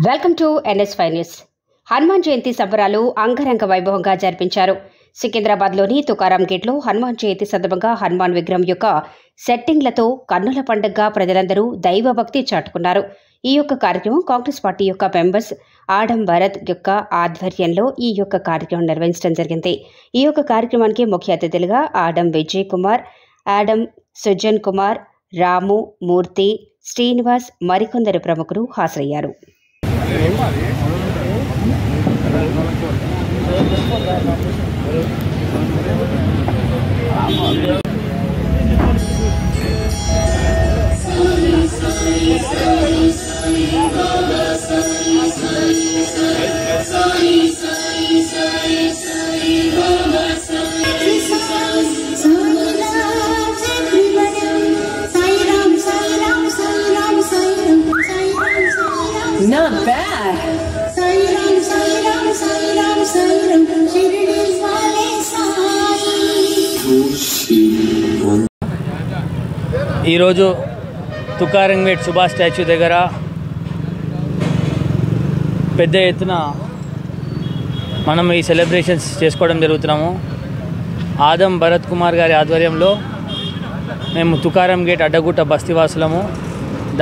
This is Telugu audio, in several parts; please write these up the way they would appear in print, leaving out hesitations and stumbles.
Welcome to NS5 news. Hanuman Jayanti సంబరాలు అంగరంగ వైభవంగా జరిపించారు. సికింద్రాబాద్లోని తుకారాం గేట్లో హనుమాన్ జయంతి సందర్భంగా హనుమాన్ విగ్రహం యొక్క సెట్టింగ్లతో కన్నుల పండుగగా ప్రజలందరూ దైవభక్తి చాటుకున్నారు. ఈ యొక్క కార్యక్రమం కాంగ్రెస్ పార్టీ యొక్క మెంబర్స్ ఆడం భరత్ యొక్క ఆధ్వర్యంలో ఈ యొక్క కార్యక్రమం నిర్వహించడం జరిగింది. ఈ యొక్క కార్యక్రమానికి ముఖ్య అతిథులుగా ఆడం విజయ్ కుమార్, ఆడం సుజన్ కుమార్, రాము, మూర్తి, శ్రీనివాస్ మరికొందరు ప్రముఖులు హాజరయ్యారు. Not bad. ఈరోజు తుకారంగేట్ సుభాష్ స్టాచ్యూ దగ్గర పెద్ద ఎత్తున మనం ఈ సెలబ్రేషన్స్ చేసుకోవడం జరుగుతున్నాము. ఆదం భరత్ కుమార్ గారి ఆధ్వర్యంలో మేము తుకారంగేట్ అడ్డగుట్ట బస్తీవాసులము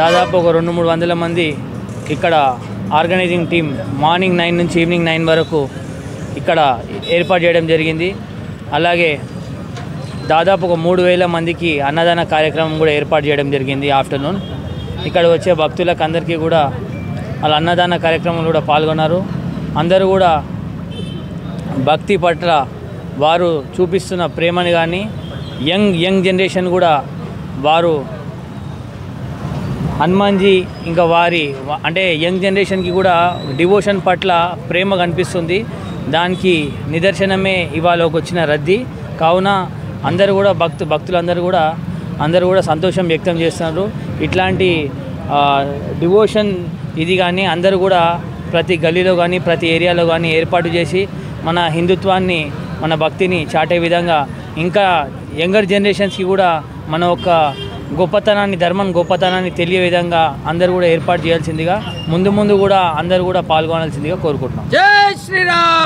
దాదాపు ఒక 200-300 మంది ఇక్కడ ఆర్గనైజింగ్ టీం మార్నింగ్ 9 నుంచి ఈవినింగ్ 9 వరకు ఇక్కడ ఏర్పాటు చేయడం జరిగింది. అలాగే దాదాపు ఒక 3000 మందికి అన్నదాన కార్యక్రమం కూడా ఏర్పాటు చేయడం జరిగింది. ఆఫ్టర్నూన్ ఇక్కడ వచ్చే భక్తులకు అందరికీ కూడా వాళ్ళ అన్నదాన కార్యక్రమంలో కూడా పాల్గొన్నారు. అందరూ కూడా భక్తి పట్ల వారు చూపిస్తున్న ప్రేమని కానీ యంగ్ జనరేషన్ కూడా వారు హనుమాన్జీ ఇంకా వారి అంటే యంగ్ జనరేషన్కి కూడా డివోషన్ పట్ల ప్రేమ కనిపిస్తుంది. దానికి నిదర్శనమే ఇవాళ వచ్చిన రద్దీ. కావున అందరూ కూడా భక్తులందరూ కూడా సంతోషం వ్యక్తం చేస్తున్నారు. ఇట్లాంటి డివోషన్ ఇది కానీ అందరూ కూడా ప్రతి గల్లీలో కానీ ప్రతి ఏరియాలో కానీ ఏర్పాటు చేసి మన హిందుత్వాన్ని మన భక్తిని చాటే విధంగా ఇంకా యంగర్ జనరేషన్స్కి కూడా మన ఒక ధర్మం గొప్పతనాన్ని తెలియ విధంగా అందరూ కూడా ఏర్పాటు చేయాల్సిందిగా ముందు కూడా అందరూ కూడా పాల్గొనాల్సిందిగా కోరుకుంటున్నాం. జై శ్రీరామ్.